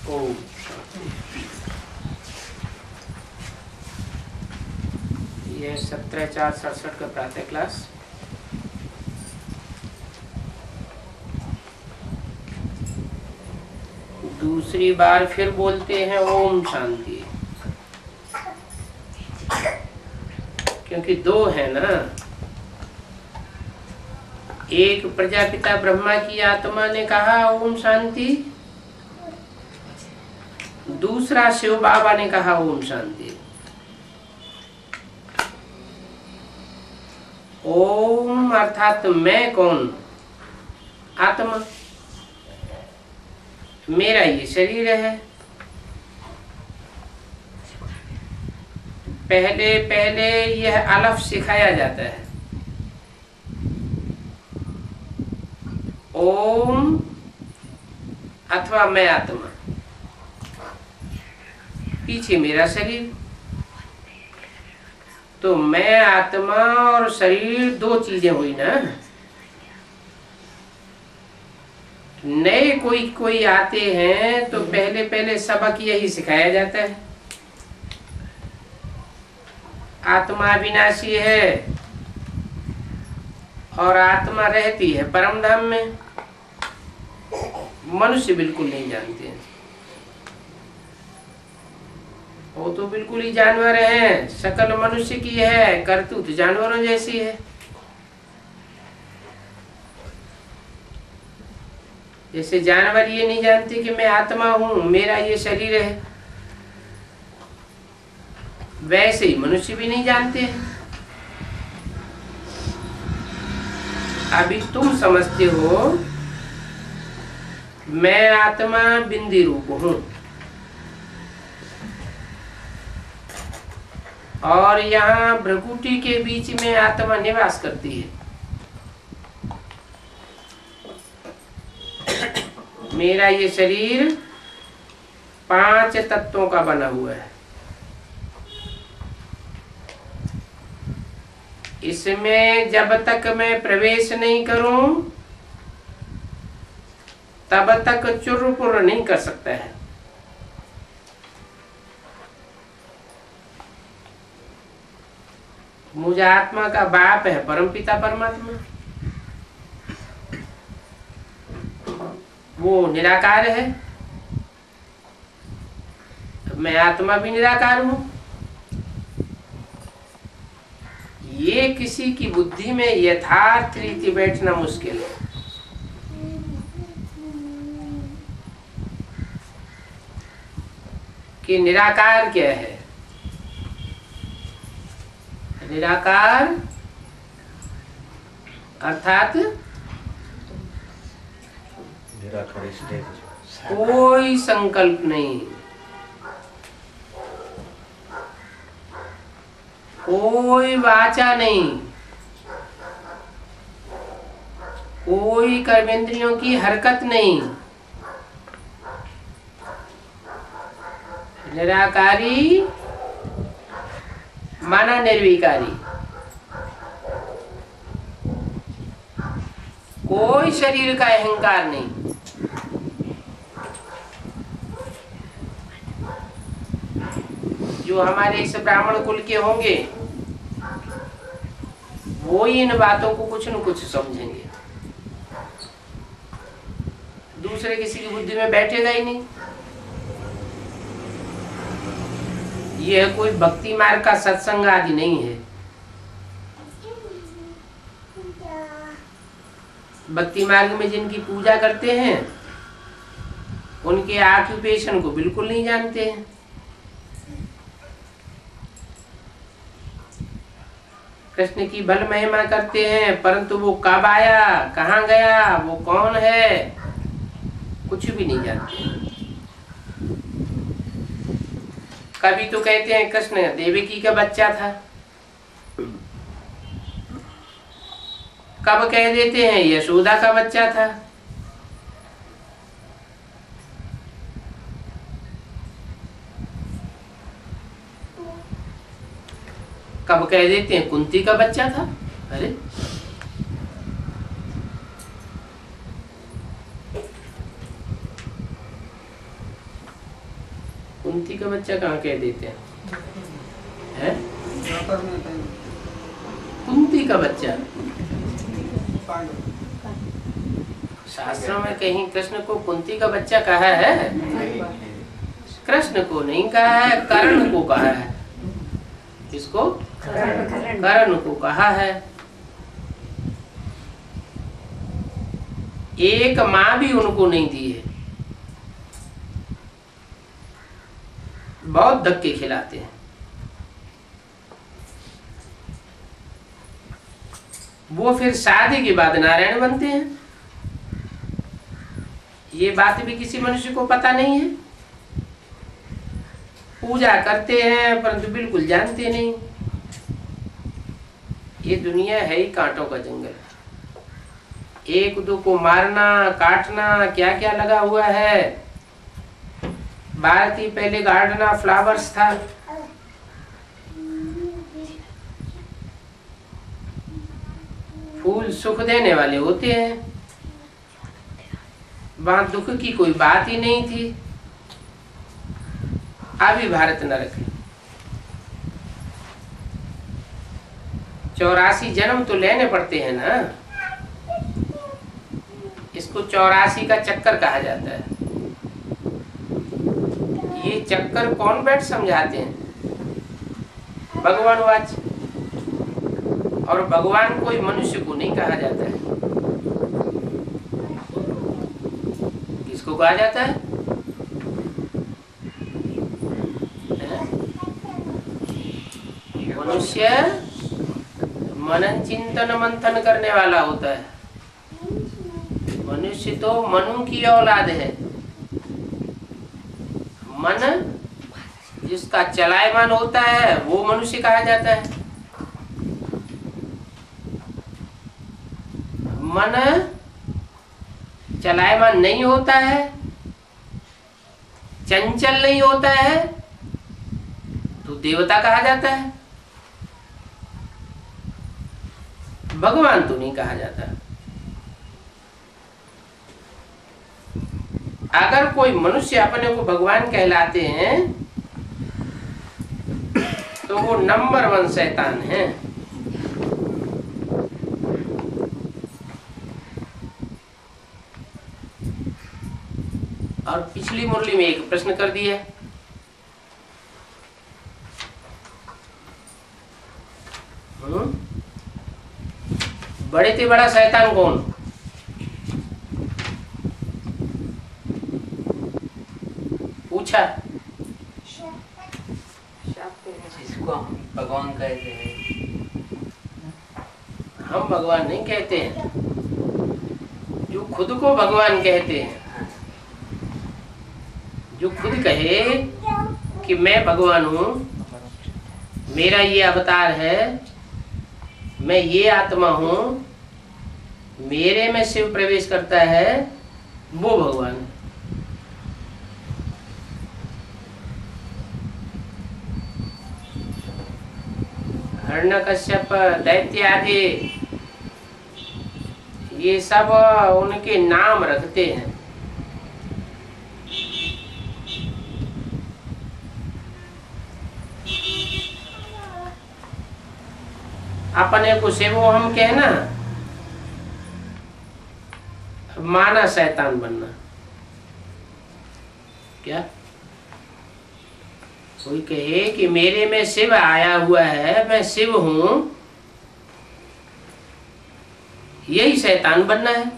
ओम। यह 17/4/67 का प्रातः क्लास। दूसरी बार फिर बोलते हैं ओम शांति, क्योंकि दो है ना, एक प्रजापिता ब्रह्मा की आत्मा ने कहा ओम शांति, दूसरा शिव बाबा ने कहा ओम शांति। ओम अर्थात मैं कौन? आत्मा। मेरा ये शरीर है। पहले पहले यह अलफ सिखाया जाता है। ओम अथवा मैं आत्मा, पीछे मेरा शरीर। तो मैं आत्मा और शरीर दो चीजें हुई ना। नए कोई आते हैं तो पहले पहले सबक यही सिखाया जाता है, आत्मा विनाशी है और आत्मा रहती है परम धाम में। मनुष्य बिल्कुल नहीं जानते हैं, वो तो बिल्कुल ही जानवर हैं। शकल मनुष्य की है, करतूत जानवरों जैसी है। जैसे जानवर ये नहीं जानते कि मैं आत्मा हूं, मेरा ये शरीर है, वैसे ही मनुष्य भी नहीं जानते हैं। अभी तुम समझते हो मैं आत्मा बिंदी रूप हूं और यहाँ भ्रकुटी के बीच में आत्मा निवास करती है। मेरा ये शरीर 5 तत्वों का बना हुआ है। इसमें जब तक मैं प्रवेश नहीं करूं तब तक चुर-पुर नहीं कर सकता है। मुझे आत्मा का बाप है परमपिता परमात्मा, वो निराकार है। मैं आत्मा भी निराकार हूं। ये किसी की बुद्धि में यथार्थ रीति बैठना मुश्किल है। कि निराकार क्या है? निराकार अर्थात कोई संकल्प नहीं, कोई वाचा नहीं, कोई कर्मेंद्रियों की हरकत नहीं। निराकारी माना निर्विकारी। कोई शरीर का अहंकार नहीं। जो हमारे इस ब्राह्मण कुल के होंगे वो ही इन बातों को कुछ न कुछ समझेंगे, दूसरे किसी की बुद्धि में बैठेगा ही नहीं। यह कोई भक्ति मार्ग का सत्संग आदि नहीं है। भक्ति मार्ग में जिनकी पूजा करते हैं उनके ऑक्यूपेशन को बिल्कुल नहीं जानते हैं। कृष्ण की भल महिमा करते हैं परंतु वो कब आया, कहाँ गया, वो कौन है, कुछ भी नहीं जानते। कभी तो कहते हैं कृष्ण देवकी का बच्चा था, कब कह देते हैं यशोदा का बच्चा था। कब कह देते हैं कुंती का बच्चा था। अरे कुंती का बच्चा कहाँ कह देते हैं? है? कुंती का बच्चा शास्त्रों में कहीं कृष्ण को कुंती का बच्चा कहा है? कृष्ण को नहीं कहा है, कर्ण को कहा है। किसको? कर्ण को कहा है। एक माँ भी उनको नहीं दी है, बहुत धक्के खिलाते हैं। वो फिर शादी के बाद नारायण बनते हैं। ये बात भी किसी मनुष्य को पता नहीं है। पूजा करते हैं परंतु बिल्कुल जानते नहीं। ये दुनिया है ही कांटों का जंगल। एक दो को मारना काटना क्या क्या लगा हुआ है। भारतीय पहले गार्डन ऑफ फ्लावर्स था। फूल सुख देने वाले होते हैं, वहां दुख की कोई बात ही नहीं थी। अभी भारत नरक है। 84 जन्म तो लेने पड़ते हैं ना। इसको 84 का चक्कर कहा जाता है। ये चक्कर कौन बैठ समझाते हैं? भगवान वाच। और भगवान कोई मनुष्य को नहीं कहा जाता है। किसको कहा जाता है? मनुष्य मनन चिंतन मंथन करने वाला होता है। मनुष्य तो मनु की औलाद है। मन जिसका चलायमान होता है वो मनुष्य कहा जाता है। मन चलायमान नहीं होता है, चंचल नहीं होता है, तो देवता कहा जाता है। भगवान तो नहीं कहा जाता। अगर कोई मनुष्य अपने को भगवान कहलाते हैं तो वो नंबर 1 शैतान है। और पिछली मुरली में एक प्रश्न कर दिया। बड़े से बड़ा शैतान कौन? पूछा। जिसको हम भगवान कहते हैं। हम भगवान नहीं कहते हैं, जो खुद को भगवान कहते हैं। जो खुद कहे कि मैं भगवान हूँ, मेरा ये अवतार है, मैं ये आत्मा हूँ, मेरे में शिव प्रवेश करता है, वो भगवान है। हिरण्यकश्यप दैत्य आदि ये सब उनके नाम रखते हैं। अपने को शिव हम कहना, माना शैतान बनना। क्या कोई कहे कि मेरे में शिव आया हुआ है, मैं शिव हूं, यही शैतान बनना है।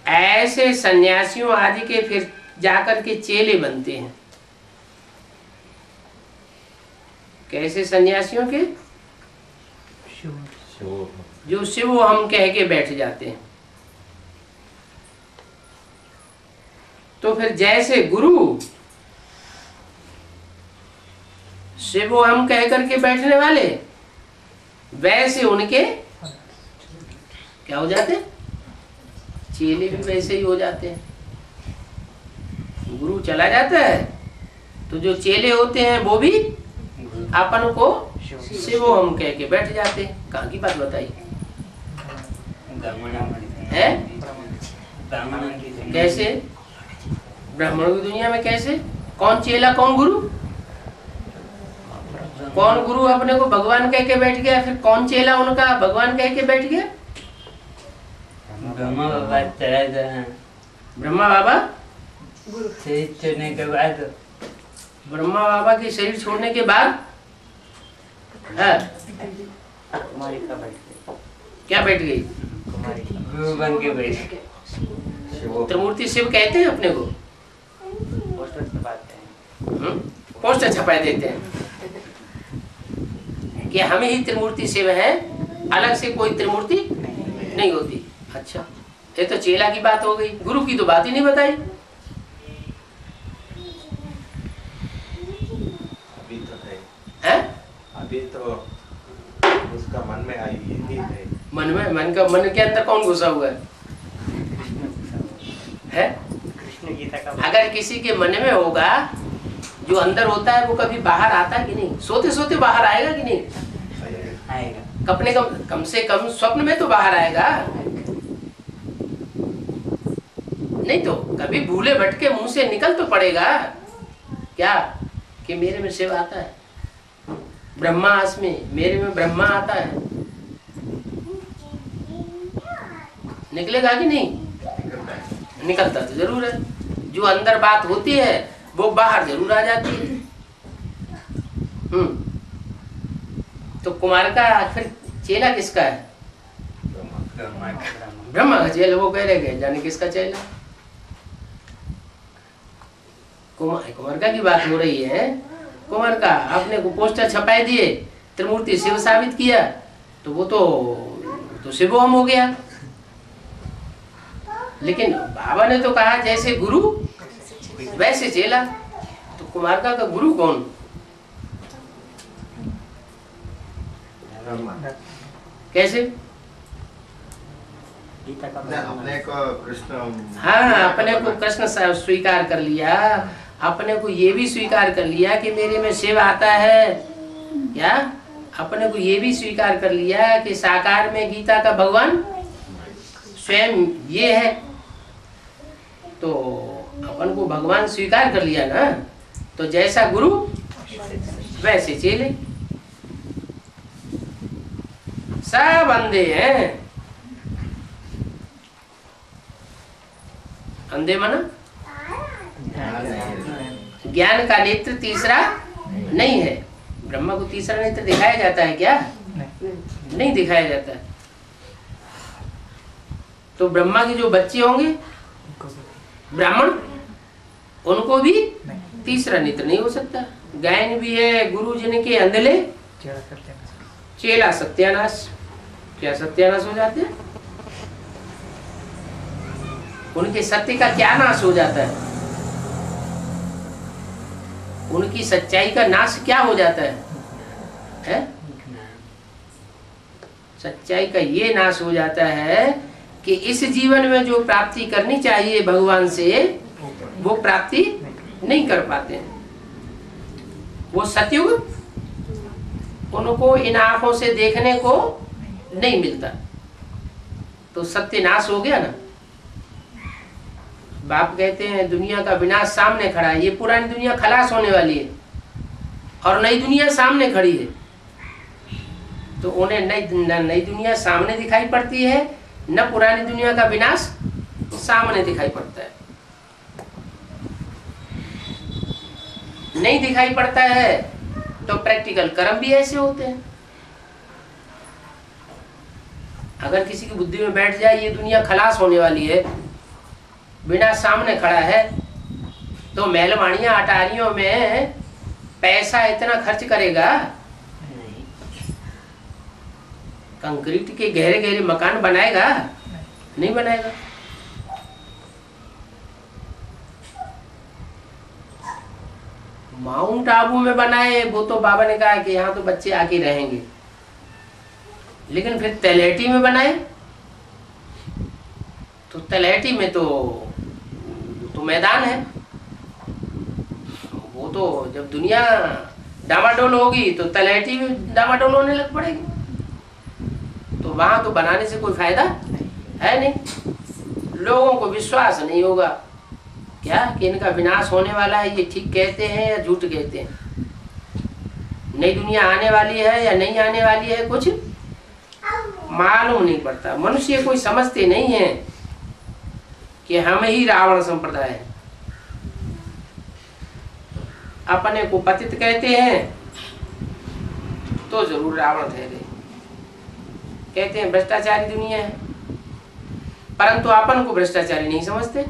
ऐसे सन्यासियों आदि के फिर जाकर के चेले बनते हैं। कैसे सन्यासियों के? जो शिव हम कह के बैठ जाते हैं। तो फिर जैसे गुरु शिव हम कह करके बैठने वाले, वैसे उनके क्या हो जाते? चेले भी वैसे ही हो जाते हैं। गुरु चला जाता है तो जो चेले होते हैं वो भी अपन को शिव हम कह के बैठ जाते हैं। कहाँ की बात बताई है? कैसे? ब्राह्मणों की दुनिया में कैसे? कौन चेला कौन गुरु? कौन गुरु अपने को भगवान कह के बैठ गया, फिर कौन चेला उनका भगवान कह के बैठ गया? ब्रह्मा बाबा चढ़ाए थे। ब्रह्मा बाबा शरीर छोड़ने के बाद ब्रह्मा बाबा के शरीर छोड़ने के बाद हाँ, कुमारी का बैठ गई। क्या बैठ गई? कुमारी गुरु बन के बैठ गए। त्रिमूर्ति शिव कहते हैं अपने को, पोस्टर छपाते हैं। पोस्टर छपा देते हैं कि हम ही त्रिमूर्ति शिव हैं, अलग से कोई त्रिमूर्ति नहीं होती। अच्छा, ये तो चेला की बात हो गई, गुरु की तो बात ही नहीं बताई। अभी तो है? अभी तो उसका मन में आई ये है। मन के अंदर कौन घुसा हुआ है? कृष्ण गीता का अगर किसी के मन में होगा, जो अंदर होता है वो कभी बाहर आता है कि नहीं? सोते सोते बाहर आएगा कि नहीं? आएगा। अपने कम से कम स्वप्न में तो बाहर आएगा, नहीं तो कभी भूले भटके मुंह से निकल तो पड़ेगा क्या कि मेरे में शिव आता है, ब्रह्मास्मि, मेरे में ब्रह्मा आता है। निकलेगा कि नहीं? निकलता तो जरूर है। जो अंदर बात होती है वो बाहर जरूर आ जाती है। तो कुमार का फिर चेला किसका है? ब्रह्मा का चेला। वो कह रहे गए जाने किसका चेला? कुमार का की बात हो रही है। कुमार का आपने को पोस्टर छपाई दिए, त्रिमूर्ति शिव साबित किया, तो वो तो शिवोहम हो गया। लेकिन बाबा ने तो कहा जैसे गुरु वैसे चेला। तो कुमार का गुरु कौन? कैसे? अपने को कृष्ण, हाँ, अपने को कृष्ण स्वीकार कर लिया, अपने को ये भी स्वीकार कर लिया कि मेरे में शिव आता है। क्या? अपने को ये भी स्वीकार कर लिया कि साकार में गीता का भगवान स्वयं ये है। तो अपन को भगवान स्वीकार कर लिया ना, तो जैसा गुरु वैसे चेले। सब अंधे हैं। अंधे माना ज्ञान का नेत्र तीसरा नहीं है। ब्रह्मा को तीसरा नेत्र दिखाया जाता है क्या? नहीं दिखाया जाता है। तो ब्रह्मा के जो बच्चे होंगे ब्राह्मण, उनको भी तीसरा नेत्र नहीं हो सकता। गायन भी है, गुरु जिनके अंधले चेला सत्यानाश। क्या सत्यानाश हो जाते हैं? उनके सत्य का क्या नाश हो जाता है? उनकी सच्चाई का नाश क्या हो जाता है? सच्चाई का ये नाश हो जाता है कि इस जीवन में जो प्राप्ति करनी चाहिए भगवान से, वो प्राप्ति नहीं कर पाते हैं। वो सतयुग उनको इन आंखों से देखने को नहीं मिलता। तो सत्य नाश हो गया ना। बाप कहते हैं दुनिया का विनाश सामने खड़ा है। ये पुरानी दुनिया खलास होने वाली है और नई दुनिया सामने खड़ी है। तो उन्हें नई दुनिया सामने दिखाई पड़ती है, न पुरानी दुनिया का विनाश सामने दिखाई पड़ता है। नहीं दिखाई पड़ता है तो प्रैक्टिकल कर्म भी ऐसे होते हैं। अगर किसी की बुद्धि में बैठ जाए ये दुनिया खलास होने वाली है, विनाश सामने खड़ा है, तो महलवाड़ियां अटारियों में पैसा इतना खर्च करेगा? कंक्रीट के गहरे गहरे मकान बनाएगा? नहीं बनाएगा। माउंट आबू में बनाए, वो तो बाबा ने कहा कि यहाँ तो बच्चे आके रहेंगे। लेकिन फिर तलहटी में बनाए, तो तलहटी में तो मैदान है। वो तो जब दुनिया डामाडोल होगी तो तलहटी में डामाडोल होने लग पड़ेगी। तो वहां तो बनाने से कोई फायदा है नहीं। लोगों को विश्वास नहीं होगा क्या कि इनका विनाश होने वाला है। ये ठीक कहते हैं या झूठ कहते हैं। नई दुनिया आने वाली है या नहीं आने वाली है कुछ मालूम नहीं पड़ता। मनुष्य कोई समझते नहीं है कि हम ही रावण संप्रदाय है। अपने को पतित कहते हैं तो जरूर रावण ठहरे। कहते हैं भ्रष्टाचारी दुनिया है, परंतु अपन को भ्रष्टाचारी नहीं समझते।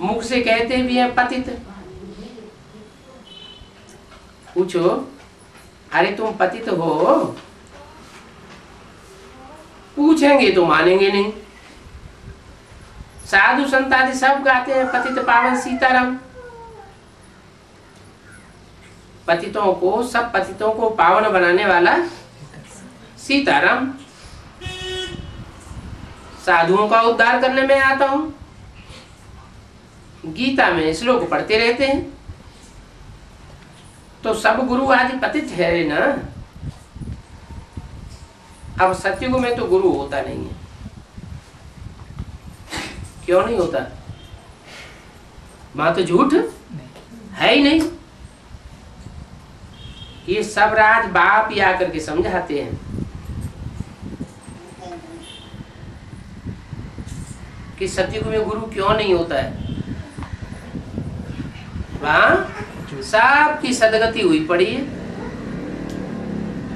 मुख से कहते भी हैं पतित। पूछो अरे तुम पतित हो, पूछेंगे तो मानेंगे नहीं। साधु संत आदि सब गाते हैं पतित पावन सीताराम। पतितों को, सब पतितों को पावन बनाने वाला सीताराम। साधुओं का उद्धार करने में आता हूं। गीता में श्लोक पढ़ते रहते हैं तो सब गुरु आदि पतित है ना। अब सत्युग में तो गुरु होता नहीं है। क्यों नहीं होता? वहां तो झूठ है ही नहीं। ये सब राज बाप ही आकर के समझाते हैं कि सत्युग में गुरु क्यों नहीं होता है। वहां सबकी सदगति हुई पड़ी है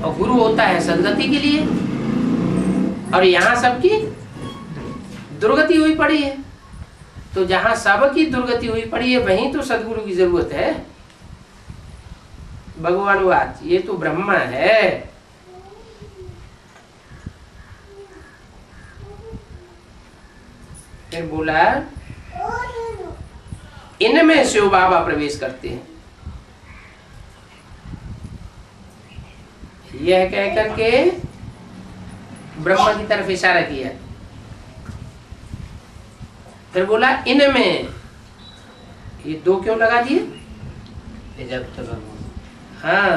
और गुरु होता है सदगति के लिए, और यहाँ सबकी दुर्गति हुई पड़ी है। तो जहां सबकी दुर्गति हुई पड़ी है वहीं तो सदगुरु की जरूरत है। भगवान वाच ये तो ब्रह्मा है। फिर बोला इनमें शिव बाबा प्रवेश करते हैं। यह कह करके ब्रह्मा की तरफ इशारा किया। फिर बोला इनमें, ये दो क्यों लगा दिए? जब तक हाँ,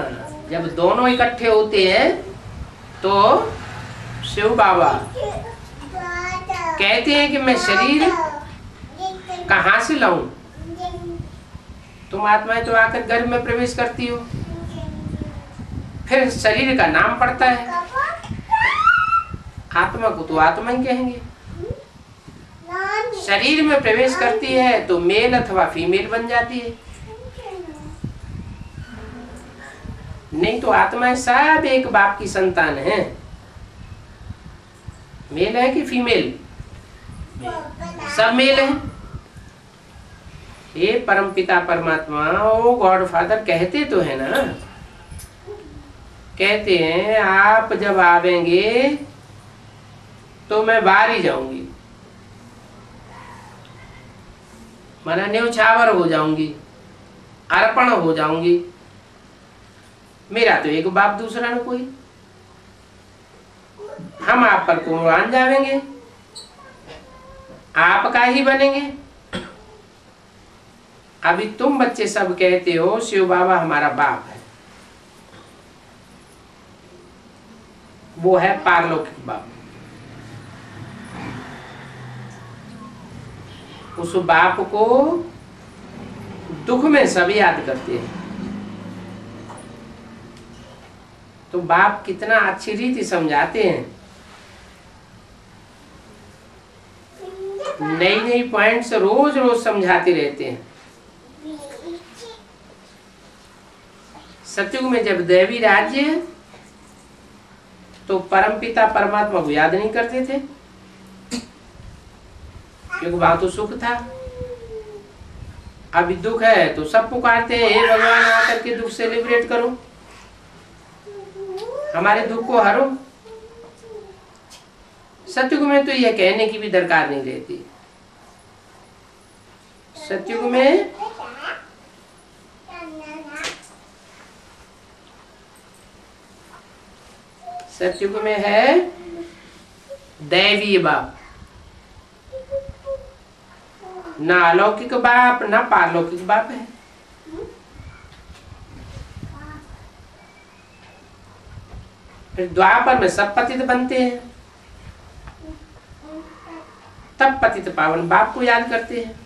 जब दोनों इकट्ठे होते हैं तो शिव बाबा कहते हैं कि मैं शरीर कहाँ से लाऊं? तुम आत्माएं तो आकर गर्भ में प्रवेश करती हो। फिर शरीर का नाम पड़ता है। आत्मा को तो आत्मा ही कहेंगे। शरीर में प्रवेश करती है तो मेल अथवा फीमेल बन जाती है। नहीं तो आत्माएं सब एक बाप की संतान है। मेल है कि फीमेल? सब मेल है। ये परम पिता परमात्मा ओ गॉड फादर कहते तो है ना। कहते हैं आप जब आवेंगे तो मैं बाहर ही जाऊंगी, माना न्यौछावर हो जाऊंगी, अर्पण हो जाऊंगी। मेरा तो एक बाप दूसरा न कोई। हम आप पर कुर्बान जावेंगे, आपका ही बनेंगे। अभी तुम बच्चे सब कहते हो शिव बाबा हमारा बाप है। वो है पारलौकिक बाप। उस बाप को दुख में सब याद करते हैं। तो बाप कितना अच्छी रीति समझाते हैं। नई नई पॉइंट्स रोज रोज समझाते रहते हैं। सतयुग में जब दैवी राज्य तो परमपिता परमात्मा को याद नहीं करते थे क्योंकि वहां तो सुख था। अभी दुख है तो सब पुकारते हैं हे भगवान आकर के दुख से लिबरेट करो, हमारे दुख को हरो। सतयुग में तो यह कहने की भी दरकार नहीं रहती। सतयुग में सतयुग में है दैवीय बाप, ना अलौकिक बाप ना पारलौकिक बाप है। फिर द्वापर में सब पतित बनते हैं। तब पतित पावन बाप को याद करते हैं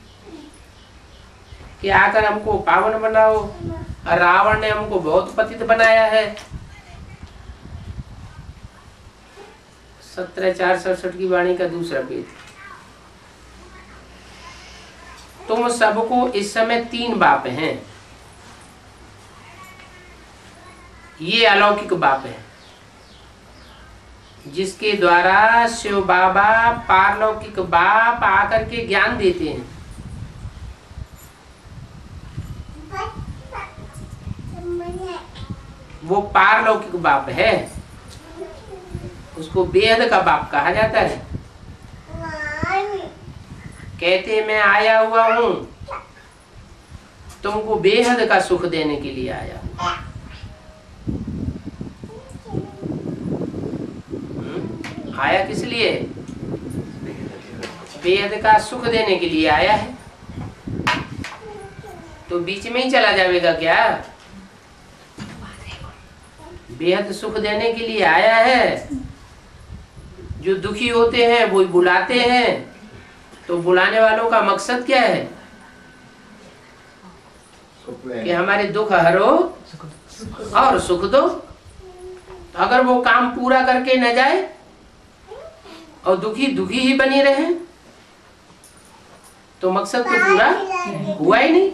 कि आकर हमको पावन बनाओ। और रावण ने हमको बहुत पतित बनाया है। 17:467 की वाणी का दूसरा पेज। तुम सबको इस समय 3 बाप हैं। ये अलौकिक बाप है जिसके द्वारा शिव बाबा पारलौकिक बाप आकर के ज्ञान देते हैं। वो पारलौकिक बाप है, उसको बेहद का बाप कहा जाता है। कहते मैं आया हुआ हूं, तुमको बेहद का सुख देने के लिए आया हूं। आया किस लिए? बेहद का सुख देने के लिए आया है। तो बीच में ही चला जाएगा क्या? बेहद सुख देने के लिए आया है। जो दुखी होते हैं वो बुलाते हैं, तो बुलाने वालों का मकसद क्या है? कि हमारे दुख हरो और सुख दो। तो अगर वो काम पूरा करके न जाए और दुखी दुखी ही बनी रहे तो मकसद तो पूरा हुआ ही नहीं।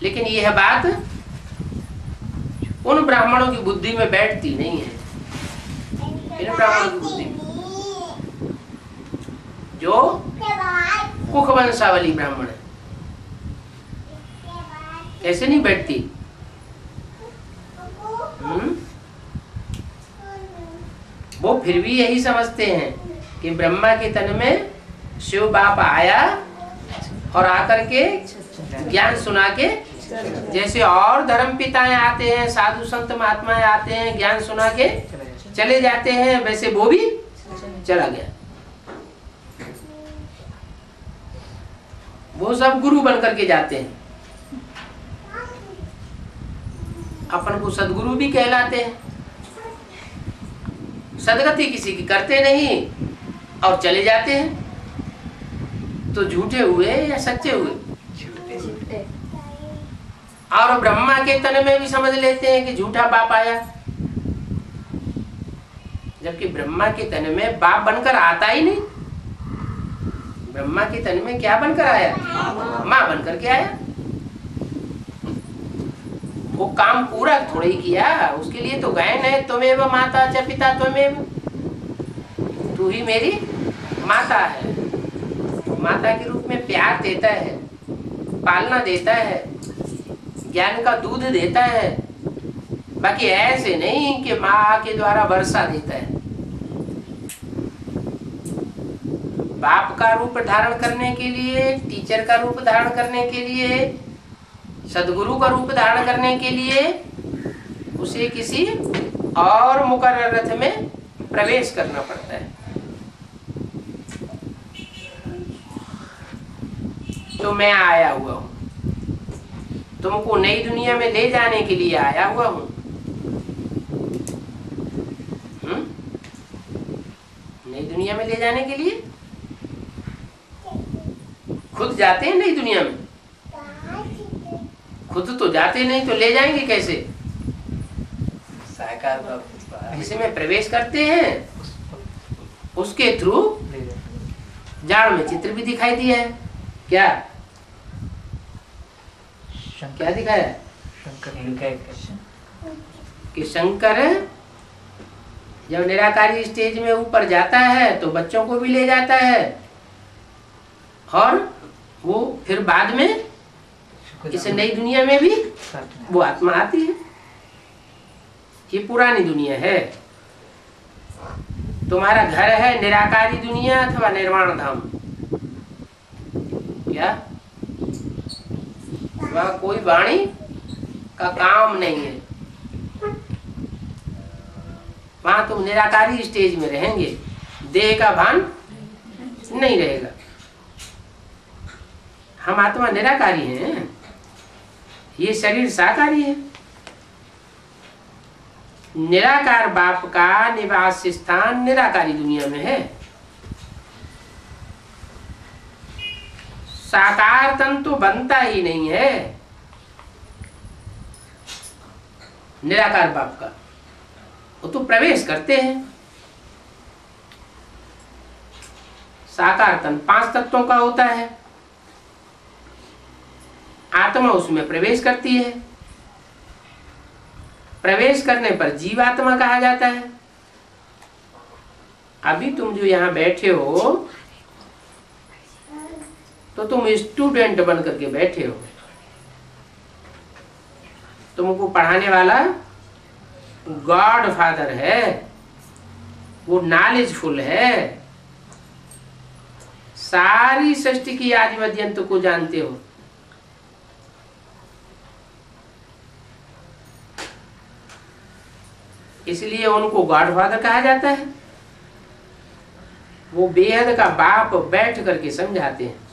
लेकिन यह बात उन ब्राह्मणों की बुद्धि में बैठती नहीं है। इन ब्राह्मणों की बुद्धि में जो कुख वंशावली ब्राह्मण है, कैसे नहीं बैठती? वो फिर भी यही समझते हैं कि ब्रह्मा के तन में शिव बाप आया और आकर के ज्ञान सुना के, जैसे और धर्म पिताएं आते हैं, साधु संत महात्माएं आते हैं, ज्ञान सुना के चले जाते हैं, वैसे वो भी चला गया। वो सब गुरु बन करके जाते हैं। अपन को सदगुरु भी कहलाते हैं। सदगति किसी की करते नहीं और चले जाते हैं। तो झूठे हुए या सच्चे हुए? और ब्रह्मा के तन में भी समझ लेते हैं कि झूठा बाप आया, जबकि ब्रह्मा के तन में बाप बनकर आता ही नहीं। ब्रह्मा के तन में क्या बनकर आया? माँ बनकर के आया। वो काम पूरा थोड़ा ही किया, उसके लिए तो गायन है, त्वमेव माता च पिता त्वमेव, तू ही मेरी माता है। माता के रूप में प्यार देता है, पालना देता है, ज्ञान का दूध देता है। बाकी ऐसे नहीं कि माँ के द्वारा वर्षा देता है। बाप का रूप धारण करने के लिए, टीचर का रूप धारण करने के लिए, सदगुरु का रूप धारण करने के लिए उसे किसी और मुकर्रर रथ में प्रवेश करना पड़ता है। तो मैं आया हुआ हूं, तुमको नई दुनिया में ले जाने के लिए आया हुआ हूं। नई दुनिया में ले जाने के लिए? खुद जाते हैं नई दुनिया में? खुद तो जाते नहीं, तो ले जाएंगे कैसे? जिसमें प्रवेश करते हैं उसके थ्रू जाड़ में चित्र भी दिखाई दिया है। क्या क्या दिखाया? कि शंकर जब निराकारी स्टेज में ऊपर जाता है तो बच्चों को भी ले जाता है, और वो फिर बाद में इस नई दुनिया में भी वो आत्मा आती है। ये पुरानी दुनिया है। तुम्हारा घर है निराकारी दुनिया अथवा निर्वाण धाम? क्या वहाँ कोई वाणी का काम नहीं है। वहां तुम निराकारी स्टेज में रहेंगे, देह का भान नहीं रहेगा। हम आत्मा निराकारी हैं, ये शरीर साकारी है। निराकार बाप का निवास स्थान निराकारी दुनिया में है। साकार तन तो बनता ही नहीं है निराकार बाप का, वो तो प्रवेश करते हैं। साकार तन 5 तत्वों का होता है, आत्मा उसमें प्रवेश करती है। प्रवेश करने पर जीवात्मा कहा जाता है। अभी तुम जो यहाँ बैठे हो तो तुम स्टूडेंट बन करके बैठे हो। तुमको पढ़ाने वाला गॉड फादर है, वो नॉलेजफुल है, सारी सृष्टि की आदि मध्य अंत को जानते हो। इसलिए उनको गॉड फादर कहा जाता है। वो बेहद का बाप बैठ करके समझाते हैं।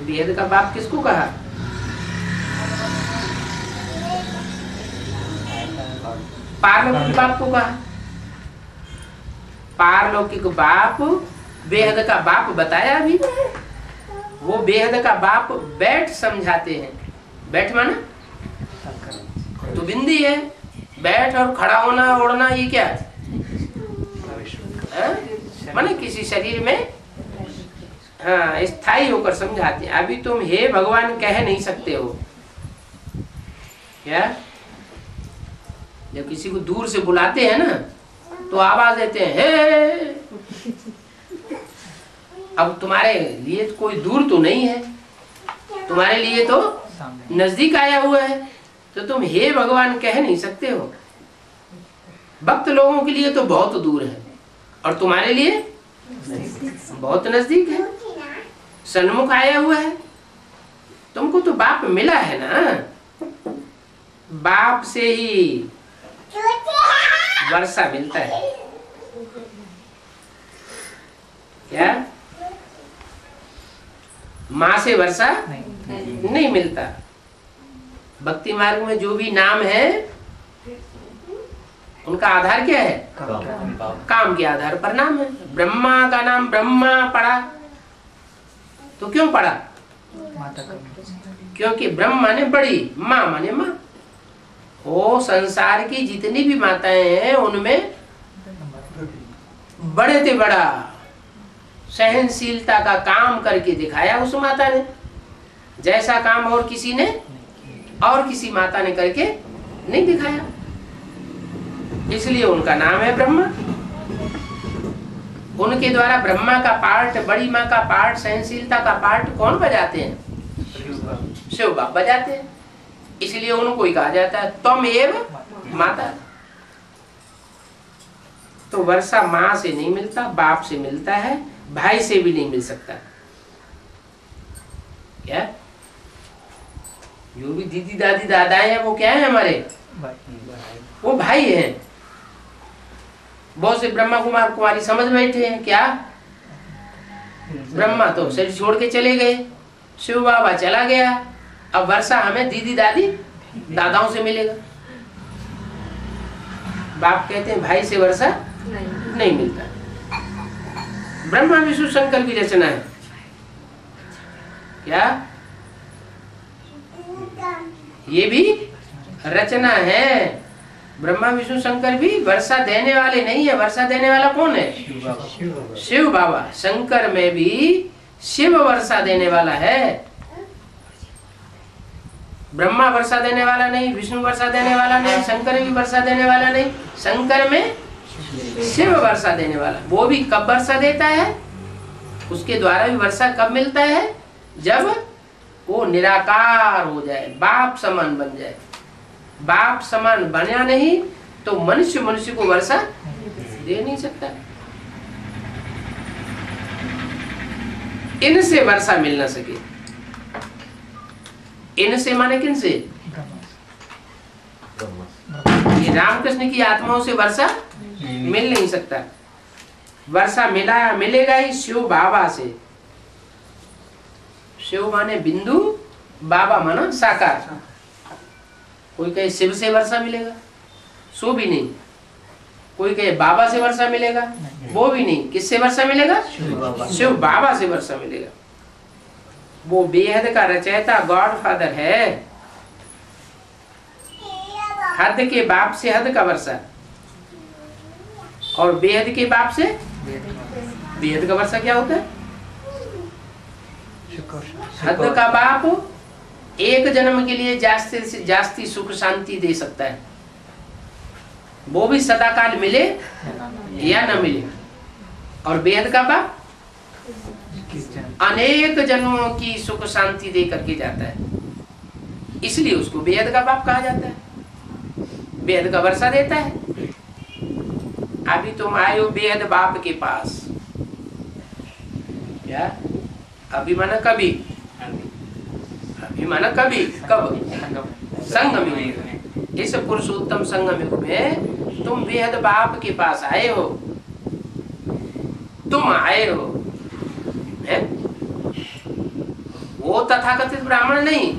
बेहद का बाप किसको कहा? पारलौकिक बाप को कहा। पारलौकिक बाप बेहद का बाप बताया अभी। वो बेहद का बाप बैठ समझाते हैं। बैठ माना तो बिंदी है। बैठ और खड़ा होना उड़ना ये क्या है? माने किसी शरीर में हाँ स्थायी होकर समझाते हैं। अभी तुम हे भगवान कह नहीं सकते हो क्या? जब किसी को दूर से बुलाते हैं ना तो आवाज देते हैं हे। अब तुम्हारे लिए तो कोई दूर तो नहीं है, तुम्हारे लिए तो नजदीक आया हुआ है, तो तुम हे भगवान कह नहीं सकते हो। भक्त लोगों के लिए तो बहुत दूर है और तुम्हारे लिए बहुत नजदीक है, सन्मुख आया हुआ है। तुमको तो बाप मिला है ना, बाप से ही वर्षा मिलता है क्या? माँ से वर्षा नहीं मिलता। भक्ति मार्ग में जो भी नाम है उनका आधार क्या है? काम के आधार पर नाम है। ब्रह्मा का नाम ब्रह्मा पड़ा तो क्यों पड़ा? क्योंकि ब्रह्म माने बड़ी, माँ माने माँ। वो संसार की जितनी भी माताएं हैं उनमें बड़े से बड़ा सहनशीलता का काम करके दिखाया उस माता ने, जैसा काम और किसी ने और किसी माता ने करके नहीं दिखाया। इसलिए उनका नाम है ब्रह्मा। उनके द्वारा ब्रह्मा का पार्ट, बड़ी माँ का पार्ट, सहनशीलता का पार्ट कौन बजाते हैं? शिव बाप बजाते हैं। इसलिए उनको ही कहा जाता है त्वम एव माता। तो वर्षा माँ से नहीं मिलता, बाप से मिलता है, भाई से भी नहीं मिल सकता। क्या? जो भी दीदी दादी दादाएं हैं वो क्या है? हमारे वो भाई हैं। बहुत से ब्रह्मा कुमार कुमारी समझ बैठे हैं क्या? ब्रह्मा तो शरीर छोड़ के चले गए, शिव बाबा चला गया, अब वर्षा हमें दीदी दादी दादाओं से मिलेगा। बाप कहते हैं भाई से वर्षा नहीं मिलता। ब्रह्मा विष्णु शंकर की रचना है क्या? ये भी रचना है। ब्रह्मा विष्णु शंकर भी वर्षा देने वाले नहीं है। वर्षा देने वाला कौन है? शिव बाबा। शंकर में भी शिव वर्षा देने वाला है। ब्रह्मा वर्षा देने वाला नहीं, विष्णु वर्षा देने वाला नहीं, शंकर भी वर्षा देने वाला नहीं। शंकर में शिव वर्षा देने वाला। वो भी कब वर्षा देता है? उसके द्वारा भी वर्षा कब मिलता है? जब वो निराकार हो जाए, बाप समान बन जाए। बाप समान बना नहीं तो मनुष्य को वर्षा दे नहीं सकता। इनसे वर्षा मिल ना सके। इनसे माने किन से? ये रामकृष्ण की आत्माओं से वर्षा मिल नहीं सकता। वर्षा मिलेगा ही शिव बाबा से। शिव माने बिंदु, बाबा माना साकार। कोई कहे शिव से वर्षा मिलेगा, सो भी नहीं। कोई कहे बाबा से वर्षा मिलेगा, वो भी नहीं। किससे वर्षा मिलेगा? शिव बाबा से वर्षा मिलेगा। वो बेहद का रचयिता गॉड फादर है। हद के बाप से हद का वर्षा, और बेहद के बाप से बेहद का वर्षा क्या होता है? हद का बाप एक जन्म के लिए जास्ती से जास्ती सुख शांति दे सकता है, वो भी सदाकाल मिले या न मिले। और बेहद का बाप अनेक जन्मों की सुख शांति दे करके जाता है, इसलिए उसको बेहद का बाप कहा जाता है। बेहद का वर्षा देता है। अभी तुम आए हो बेहद बाप के पास, क्या? अभी माना कभी, अभी माना कभी, कब? संगम युग। इस पुरुषोत्तम संगम युग में तुम बेहद बाप के पास आए हो। तुम आए हो है? वो तथाकथित ब्राह्मण नहीं,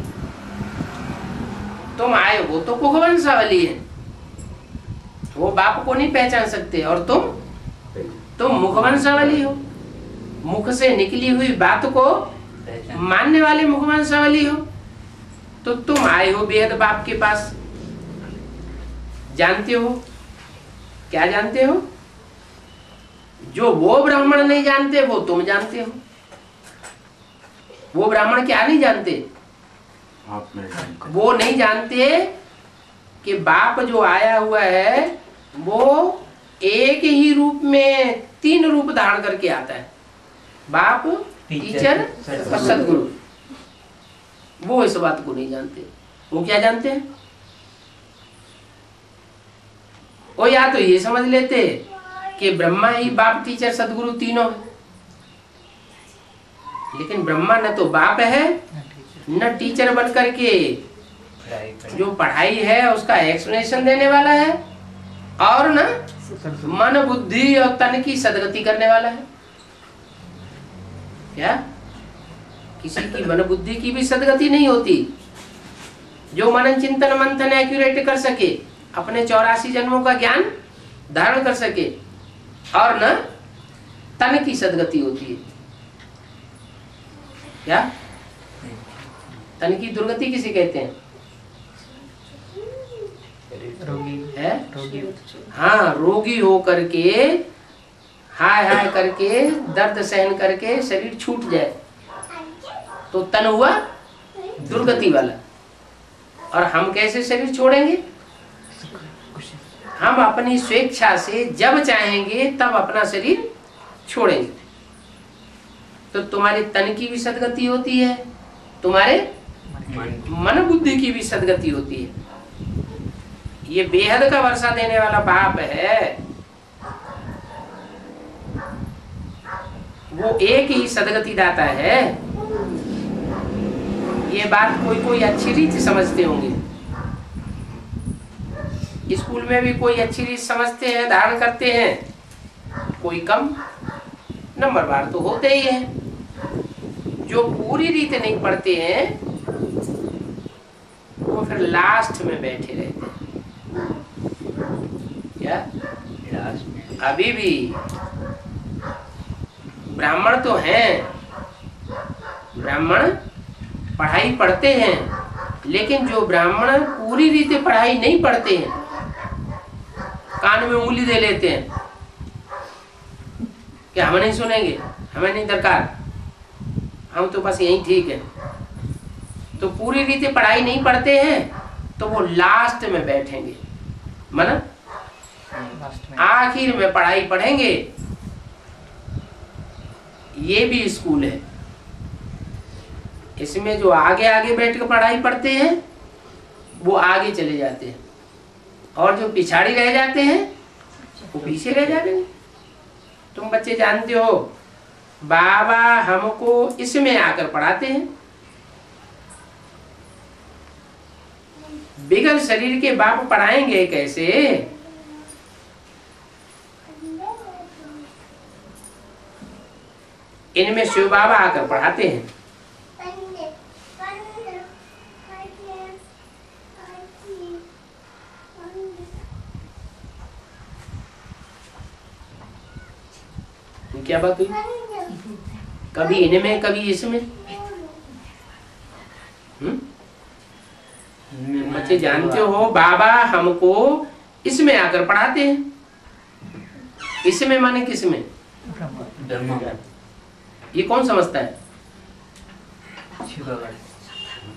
तुम आए हो। वो तो कुखवंशावली है, वो बाप को नहीं पहचान सकते। और तुम मुखवंशावली हो, मुख से निकली हुई बात को मानने वाले मुखवंशावली हो। तो तुम आए हो बेहद बाप के पास। जानते हो क्या? जानते हो जो वो ब्राह्मण नहीं जानते वो तुम जानते हो। वो ब्राह्मण क्या नहीं जानते? वो नहीं जानते कि बाप जो आया हुआ है वो एक ही रूप में 3 रूप धारण करके आता है। बाप, टीचर और सदगुरु। वो इस बात को नहीं जानते। वो क्या जानते हैं? वो या तो ये समझ लेते कि ब्रह्मा ही बाप, टीचर, सदगुरु तीनों है। लेकिन ब्रह्मा न तो बाप है न टीचर बन करके जो पढ़ाई है उसका एक्सप्लेनेशन देने वाला है, और न मन, बुद्धि और तन की सदगति करने वाला है। क्या? किसी की मन बुद्धि की भी सदगति नहीं होती जो मनन चिंतन मंथन एक्यूरेट कर सके, अपने 84 जन्मों का ज्ञान धारण कर सके, और न तन की सदगति होती है। क्या? तन की दुर्गति किसे कहते हैं? रोगी है? रोगी। हाँ, रोगी हो करके हाय हाय करके दर्द सहन करके शरीर छूट जाए तो तन हुआ दुर्गति वाला। और हम कैसे शरीर छोड़ेंगे? हम अपनी स्वेच्छा से जब चाहेंगे तब अपना शरीर छोड़ेंगे। तो तुम्हारे तन की भी सदगति होती है, तुम्हारे मन बुद्धि की भी सदगति होती है। ये बेहद का वर्षा देने वाला बाप है, वो एक ही सदगति दाता है। ये बात कोई अच्छी रीत समझते होंगे। स्कूल में भी कोई अच्छी रीत समझते हैं, धारण करते हैं, कोई कम नंबरवार तो होते ही हैं। जो पूरी रीत नहीं पढ़ते हैं वो फिर लास्ट में बैठे रहते हैं। क्या? अभी भी ब्राह्मण तो हैं, ब्राह्मण पढ़ाई पढ़ते हैं, लेकिन जो ब्राह्मण पूरी रीति पढ़ाई नहीं पढ़ते हैं, कान में उंगली दे लेते हैं कि हमें नहीं सुनेंगे, हमें नहीं दरकार, हम तो बस यही ठीक है। तो पूरी रीति पढ़ाई नहीं पढ़ते हैं तो वो लास्ट में बैठेंगे, माना आखिर में पढ़ाई पढ़ेंगे। ये भी स्कूल है, इसमें जो आगे आगे बैठ कर पढ़ाई पढ़ते हैं वो आगे चले जाते हैं, और जो पिछाड़ी रह जाते हैं वो पीछे रह जाते हैं। तुम बच्चे जानते हो बाबा हमको इसमें आकर पढ़ाते हैं। बिगल शरीर के बाप पढ़ाएंगे कैसे? इनमें शिव बाबा आकर पढ़ाते हैं। क्या बात हुई? कभी इनमें कभी इसमें। बच्चे जानते हो बाबा हमको इसमें आकर पढ़ाते हैं। इसमें माने किसमें? ये कौन समझता है?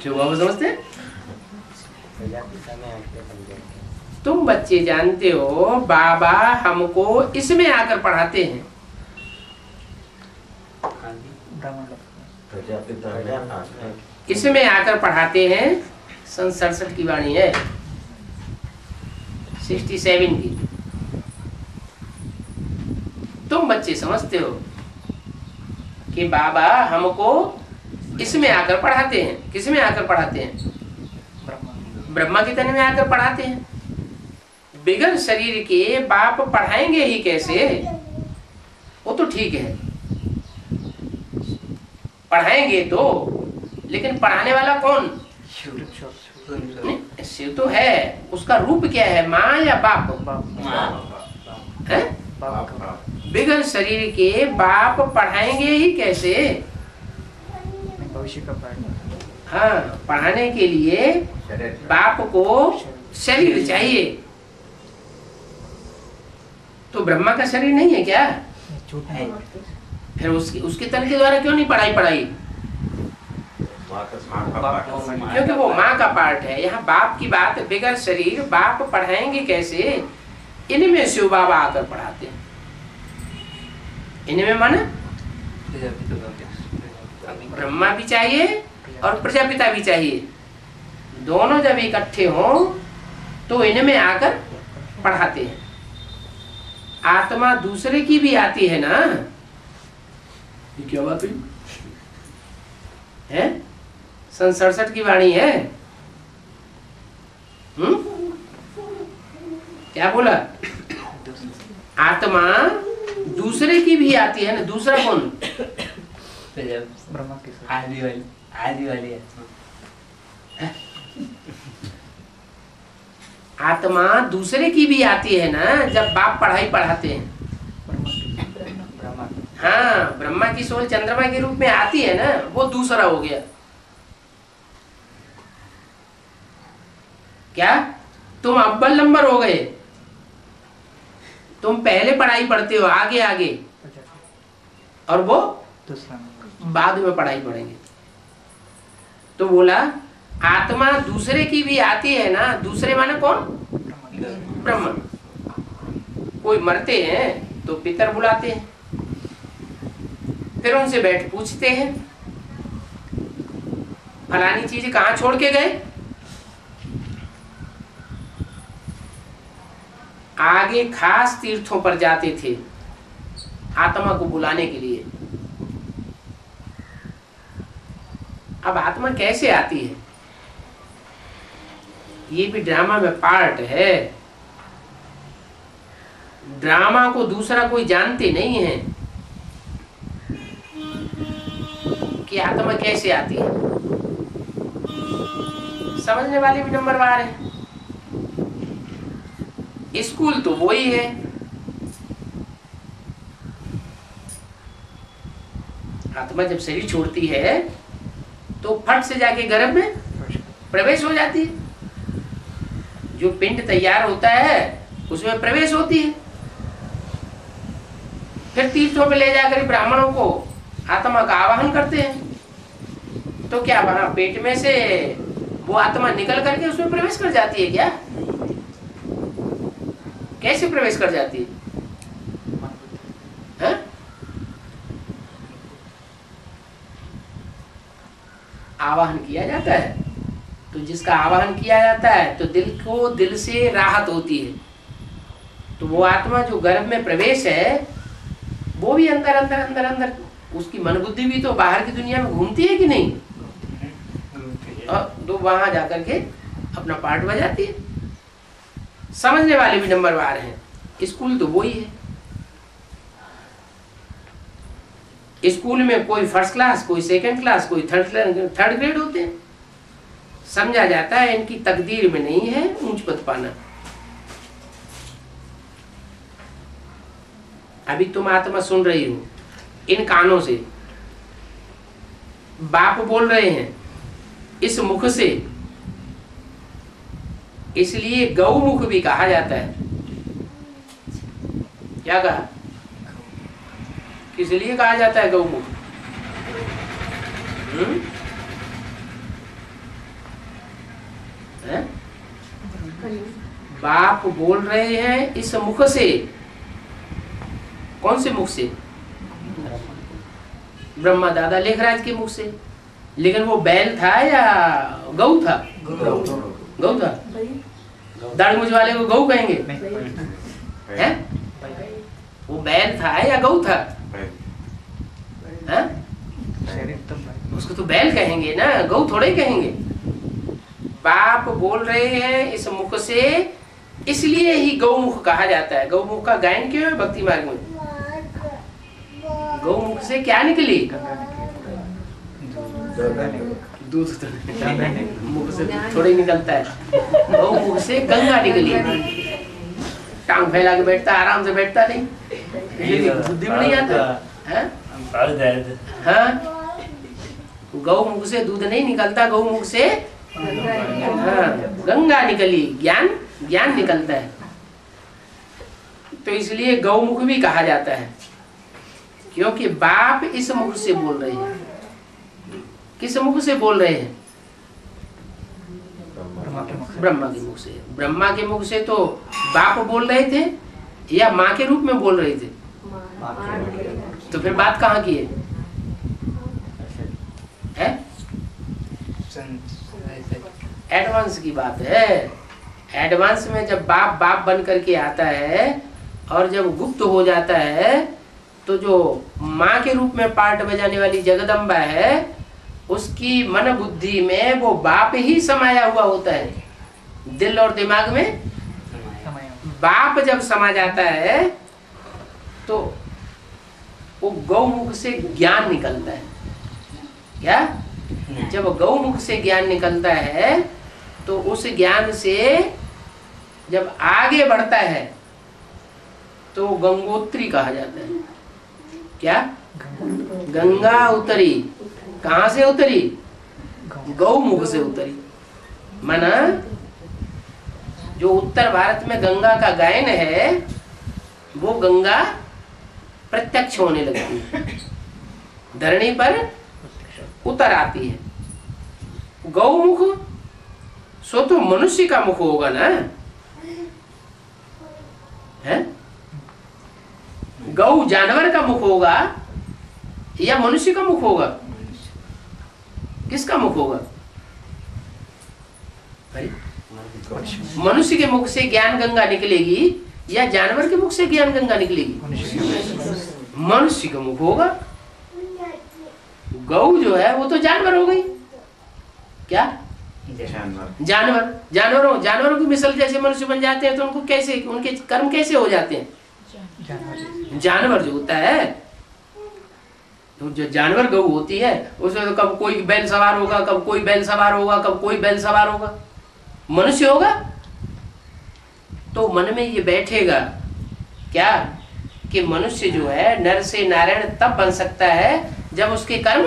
जो बाबा समझते हैं। तुम बच्चे जानते हो बाबा हमको इसमें आकर पढ़ाते हैं। इसमें आकर पढ़ाते हैं। सन 67 की वाणी है, 67 की। तुम बच्चे समझते हो कि बाबा हमको इसमें आकर पढ़ाते हैं। किसमें आकर पढ़ाते हैं? ब्रह्मा के तन में आकर पढ़ाते हैं। बिगड़ शरीर के बाप पढ़ाएंगे ही कैसे? वो तो ठीक है, पढ़ाएंगे तो, लेकिन पढ़ाने वाला कौन? नहीं, शिव तो है, उसका रूप क्या है? माँ या बाप? है? बिगड़ शरीर के बाप पढ़ाएंगे ही कैसे? भविष्य का पाठ। हाँ, पढ़ाने के लिए बाप को शरीर चाहिए। तो ब्रह्मा का शरीर नहीं है क्या? फिर उसके तन के द्वारा क्यों नहीं पढ़ाई? क्योंकि वो माँ का पार्ट है। यहाँ बाप की बात, बिगड़ शरीर बाप पढ़ाएंगे कैसे? इनमें शिव बाबा आकर पढ़ाते हैं। इनमें माने ब्रह्मा भी चाहिए और प्रजापिता भी चाहिए। दोनों जब इकट्ठे हों तो इनमें आकर पढ़ाते हैं। आत्मा दूसरे की भी आती है ना। ये क्या बात हुई है? सन 67 की वाणी है। क्या बोला? आत्मा दूसरे की भी आती है ना। दूसरा कौन? ब्रह्मा की आदि वाली आत्मा दूसरे की भी आती है ना, जब बाप पढ़ाई पढ़ाते हैं। हाँ, ब्रह्मा की सोल चंद्रमा के रूप में आती है ना, वो दूसरा हो गया। क्या तुम अव्वल नंबर हो गए? तुम पहले पढ़ाई पढ़ते हो, आगे आगे, और वो बाद में पढ़ाई पढ़ेंगे। तो बोला आत्मा दूसरे की भी आती है ना। दूसरे माने कौन? ब्रह्मा। कोई मरते हैं तो पितर बुलाते हैं, फिर उनसे बैठ पूछते हैं फलानी चीज कहाँ छोड़ के गए। आगे खास तीर्थों पर जाते थे आत्मा को बुलाने के लिए। अब आत्मा कैसे आती है? ये भी ड्रामा में पार्ट है। ड्रामा को दूसरा कोई जानते नहीं है कि आत्मा कैसे आती है। समझने वाले भी नंबरवार है। स्कूल तो वो ही है। आत्मा जब शरीर छोड़ती है तो फट से जाके गर्भ में प्रवेश हो जाती है। जो पिंड तैयार होता है उसमें प्रवेश होती है। फिर तीर्थों पे ले जाकर ब्राह्मणों को आत्मा का आवाहन करते हैं। तो क्या वहां पेट में से वो आत्मा निकल करके उसमें प्रवेश कर जाती है क्या? कैसे प्रवेश कर जाती है? आवाहन किया जाता है। तो जिसका आवाहन किया जाता है तो दिल को दिल से राहत होती है। तो वो आत्मा जो गर्भ में प्रवेश है वो भी अंदर अंदर अंदर अंदर, उसकी मन बुद्धि भी तो बाहर की दुनिया में घूमती है कि नहीं? और तो वहां जाकर के अपना पार्ट बजाती है। समझने वाले भी नंबरवार हैं। स्कूल तो वही है। स्कूल में कोई फर्स्ट क्लास, कोई सेकंड क्लास, कोई थर्ड ग्रेड होते हैं। समझा जाता है इनकी तकदीर में नहीं है ऊंच पद पाना। अभी तुम आत्मा सुन रही हो, इन कानों से, बाप बोल रहे हैं इस मुख से, इसलिए गौमुख भी कहा जाता है। क्या कहा? किस लिए कहा जाता है गौमुख? है? बाप बोल रहे हैं इस मुख से। कौन से मुख से? ब्रह्मा दादा लेखराज के मुख से। लेकिन वो बैल था या गौ था? गौ था। दाढ़ी मूंछ वाले को गौ कहेंगे? हैं? वो बैल था या गौ था? हैं? उसको तो बैल कहेंगे ना, गौ थोड़े ही कहेंगे। बाप बोल रहे हैं इस मुख से, इसलिए ही गौमुख कहा जाता है। गौमुख का गायन क्यों है भक्ति मार्ग में? गौमुख से क्या निकली? दूध तो मुख से थोड़े निकलता है। गौमुख से गंगा निकली। टांग फैला के बैठता, आराम से बैठता नहीं, बुद्धि में नहीं आता है? हाँ, गौमुख से दूध नहीं निकलता, गौमुख से गंगा निकली, ज्ञान ज्ञान निकलता है। तो इसलिए गौमुख भी कहा जाता है, क्योंकि बाप इस मुख से बोल रहे हैं। किस मुख से बोल रहे हैं? ब्रह्मा के मुख से। ब्रह्मा के मुख से तो बाप बोल रहे थे या माँ के रूप में बोल रहे थे? तो फिर बात कहाँ की है? एडवांस की बात है। एडवांस में जब बाप बाप बन करके आता है और जब गुप्त हो जाता है, तो जो माँ के रूप में पार्ट बजाने वाली जगदम्बा है, उसकी मन बुद्धि में वो बाप ही समाया हुआ होता है। दिल और दिमाग में बाप जब समा जाता है तो वो गौमुख से ज्ञान निकलता है। क्या? जब गौमुख से ज्ञान निकलता है तो उस ज्ञान से जब आगे बढ़ता है तो गंगोत्री कहा जाता है। क्या? गंगा उतरी। कहाँ से उतरी? गौमुख से उतरी। माना जो उत्तर भारत में गंगा का गायन है, वो गंगा प्रत्यक्ष होने लगती है, धरणी पर उतर आती है। गौमुख सो तो मनुष्य का मुख होगा ना, है? गौ जानवर का मुख होगा या मनुष्य का मुख होगा? किसका मुख होगा? मनुष्य के मुख से ज्ञान गंगा निकलेगी या जानवर के मुख से ज्ञान गंगा निकलेगी? मनुष्य का मुख होगा। गौ जो है वो तो जानवर हो गई। क्या? जानवरों की मिसल जैसे मनुष्य बन जाते हैं, तो उनको कैसे, उनके कर्म कैसे हो जाते हैं? जानवर जो होता है, तो जो जानवर गौ होती है, उसमें तो कब कोई बैल सवार होगा, कब कोई बैल सवार होगा, कब कोई बैल सवार होगा। मनुष्य होगा तो मन में ये बैठेगा क्या कि मनुष्य जो है नर से नारायण तब बन सकता है जब उसके कर्म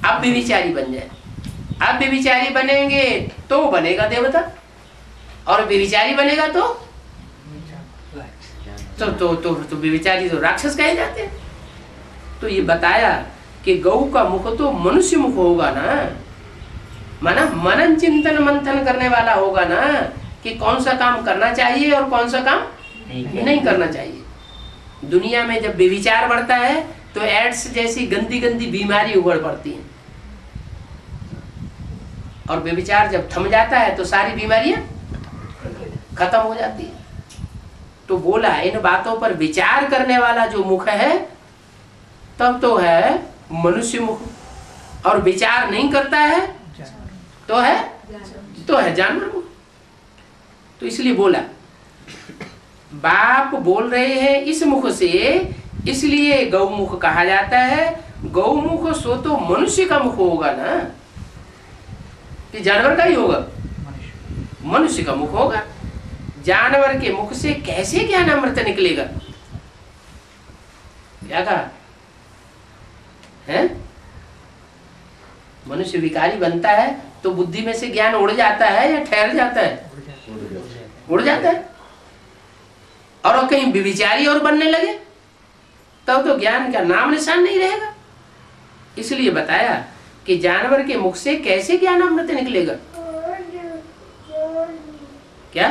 अब व्यभिचारी बन जाए। अब व्यभिचारी बनेंगे तो बनेगा देवता, और व्यभिचारी बनेगा तो व्यभिचारी तो राक्षस कहे जाते हैं। तो ये बताया कि गौ का मुख तो मनुष्य मुख होगा ना, माना मनन चिंतन मंथन करने वाला होगा ना, कि कौन सा काम करना चाहिए और कौन सा काम नहीं करना चाहिए। दुनिया में जब व्यभिचार बढ़ता है तो एड्स जैसी गंदी गंदी बीमारी उभर पड़ती है, और व्यभिचार जब थम जाता है तो सारी बीमारियां खत्म हो जाती है। तो बोला इन बातों पर विचार करने वाला जो मुख है तब तो है मनुष्य मुख, और विचार नहीं करता है तो है जानवर मुख। तो इसलिए बोला बाप बोल रहे हैं इस मुख से, इसलिए गौमुख कहा जाता है। गौमुख सो तो मनुष्य का मुख होगा ना, कि जानवर का ही होगा? मनुष्य का मुख होगा। जानवर के मुख से कैसे ज्ञान अमृत निकलेगा? क्या कहा? है? मनुष्य विकारी बनता है तो बुद्धि में से ज्ञान उड़ जाता है या ठहर जाता है? उड़ जाता है। और कहीं विचारी और बनने लगे तब तो ज्ञान का नाम निशान नहीं रहेगा। इसलिए बताया कि जानवर के मुख से कैसे ज्ञान अमृत निकलेगा। क्या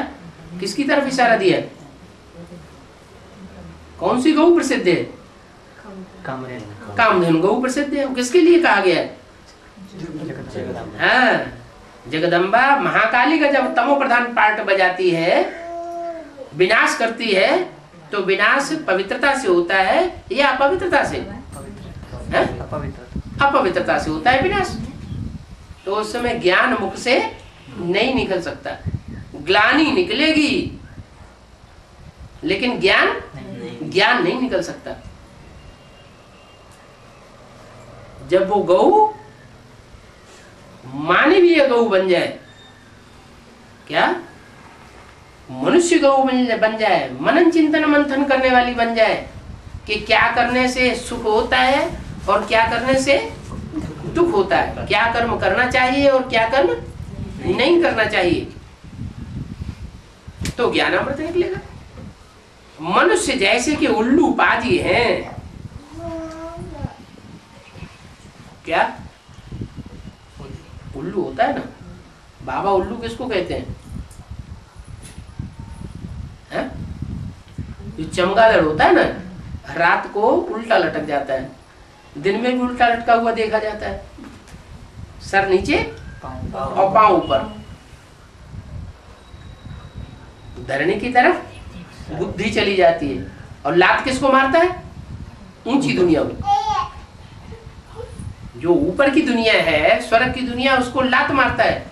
किसकी तरफ इशारा दिया? कौन सी गौ प्रसिद्ध है? कामधेनु गौ प्रसिद्ध है। किसके लिए कहा गया है? हाँ, जगदम्बा महाकाली का जब तमो प्रधान पार्ट बजाती है, विनाश करती है, तो विनाश पवित्रता से होता है या अपवित्रता से? अपवित्रता से होता है विनाश। तो उस समय ज्ञान मुख से नहीं निकल सकता। ग्लानि निकलेगी लेकिन ज्ञान नहीं निकल सकता। जब वो गौ मानवीय गौ बन जाए, क्या मनुष्य गौ बन जाए, मनन चिंतन मंथन करने वाली बन जाए कि क्या करने से सुख होता है और क्या करने से दुख होता है, क्या कर्म करना चाहिए और क्या कर्म नहीं करना चाहिए, तो ज्ञानामृत निकलेगा। मनुष्य जैसे कि उल्लू पाजी हैं, क्या उल्लू होता है ना, बाबा उल्लू किसको कहते हैं? जो चमगादड़ होता है ना, रात को उल्टा लटक जाता है, दिन में भी उल्टा लटका हुआ देखा जाता है, सर नीचे और पांव ऊपर, धरने की तरफ बुद्धि चली जाती है। और लात किसको मारता है? ऊंची दुनिया में। जो ऊपर की दुनिया है, स्वर्ग की दुनिया, उसको लात मारता है,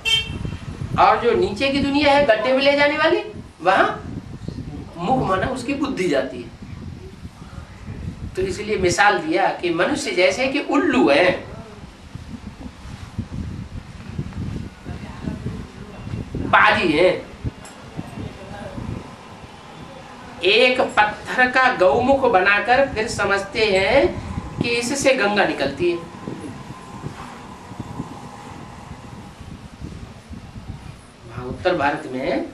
और जो नीचे की दुनिया है, गड्ढे में ले जाने वाली, वहां मुख माना उसकी बुद्धि जाती है। तो इसलिए मिसाल दिया कि मनुष्य जैसे कि उल्लू है, बाजी है। एक पत्थर का गौमुख बनाकर फिर समझते हैं कि इससे गंगा निकलती है। उत्तर भारत में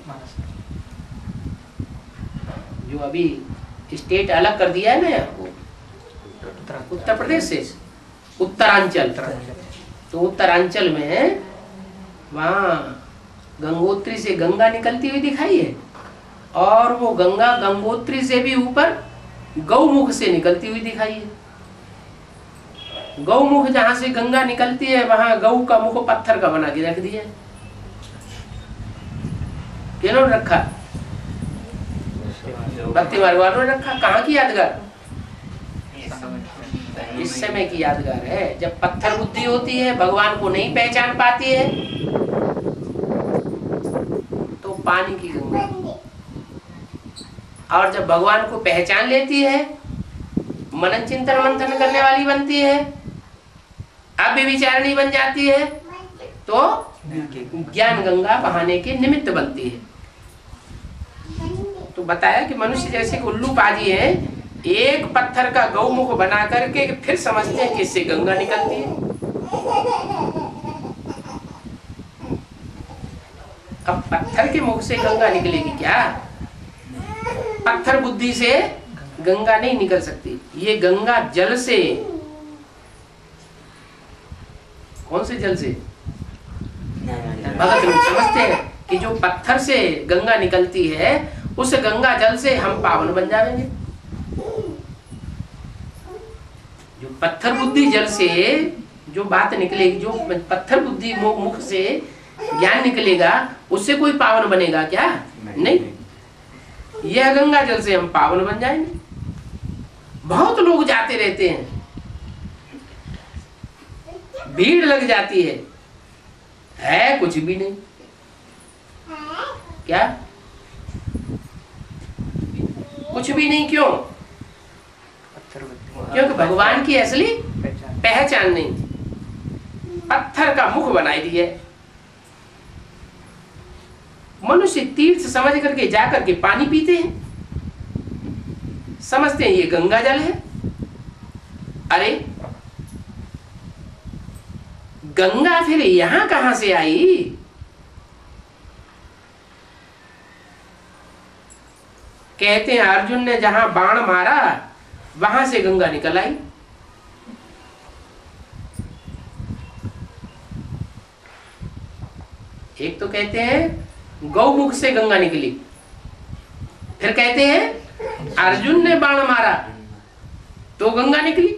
जो अभी स्टेट अलग कर दिया है ना, उत्तर प्रदेश से उत्तरांचल, तो उत्तरांचल में वहाँ गंगोत्री से गंगा निकलती हुई दिखाई है, और वो गंगा गंगोत्री से भी ऊपर गौमुख से निकलती हुई दिखाई है। गौमुख जहाँ से गंगा निकलती है, वहाँ गौ का मुख पत्थर का बना के रख दिया। किन्होंने रखा? भक्ति मार्ग वालों ने रखा। कहाँ की यादगार? इस समय की यादगार है, जब पत्थर बुद्धि होती है, भगवान को नहीं पहचान पाती है, तो पानी की गंगा। और जब भगवान को पहचान लेती है, मनन चिंतन मंथन करने वाली बनती है, अव्यभिचारिणी बन जाती है, तो ज्ञान गंगा बहाने के निमित्त बनती है। तो बताया कि मनुष्य जैसे उल्लू पाजी है, एक पत्थर का गौमुख बना करके फिर समझते हैं कि इससे गंगा निकलती है। अब पत्थर के मुख से गंगा निकलेगी क्या? पत्थर बुद्धि से गंगा नहीं निकल सकती। ये गंगा जल से, कौन से जल से? भगत लोग समझते हैं कि जो पत्थर से गंगा निकलती है, उस गंगा जल से हम पावन बन जाएंगे। जो पत्थर बुद्धि जल से जो बात निकलेगी, जो पत्थर बुद्धि मुख से ज्ञान निकलेगा, उससे कोई पावन बनेगा क्या? नहीं। यह गंगा जल से हम पावन बन जाएंगे। बहुत लोग जाते रहते हैं, भीड़ लग जाती है कुछ भी नहीं। क्या कुछ भी नहीं? क्यों? क्योंकि भगवान की असली पहचान नहीं, पत्थर का मुख बनाई दी है। मनुष्य तीर्थ समझ करके जाकर के पानी पीते हैं, समझते हैं ये गंगा जल है। अरे गंगा फिर यहां कहां से आई? कहते हैं अर्जुन ने जहां बाण मारा वहां से गंगा निकल आई। एक तो कहते हैं गौमुख से गंगा निकली, फिर कहते हैं अर्जुन ने बाण मारा तो गंगा निकली।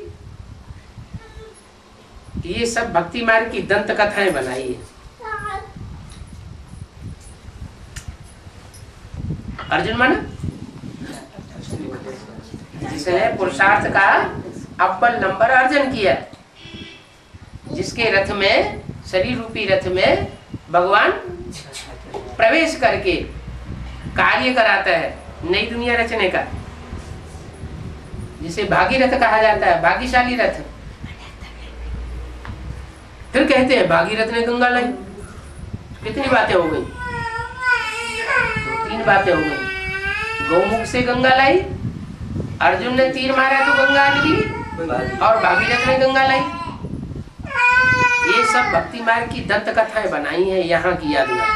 ये सब भक्ति मार्ग की दंत कथाएं बनाई है। अर्जुन माना जिसने पुरुषार्थ का अव्वल नंबर अर्जन किया, जिसके रथ में, शरीर रूपी रथ में भगवान प्रवेश करके कार्य कराता है नई दुनिया रचने का, जिसे भागीरथ कहा जाता है, भाग्यशाली रथ। फिर कहते हैं भागीरथ ने गंगा लाई। कितनी बातें हो गई? 3 बातें हो गई। गौमुख से गंगा लाई, अर्जुन ने तीर मारा तो गंगा निकली, और भागीरथ ने गंगा लाई। ये सब भक्ति मार्ग की दंत कथाएं बनाई हैं यहाँ की यादगार।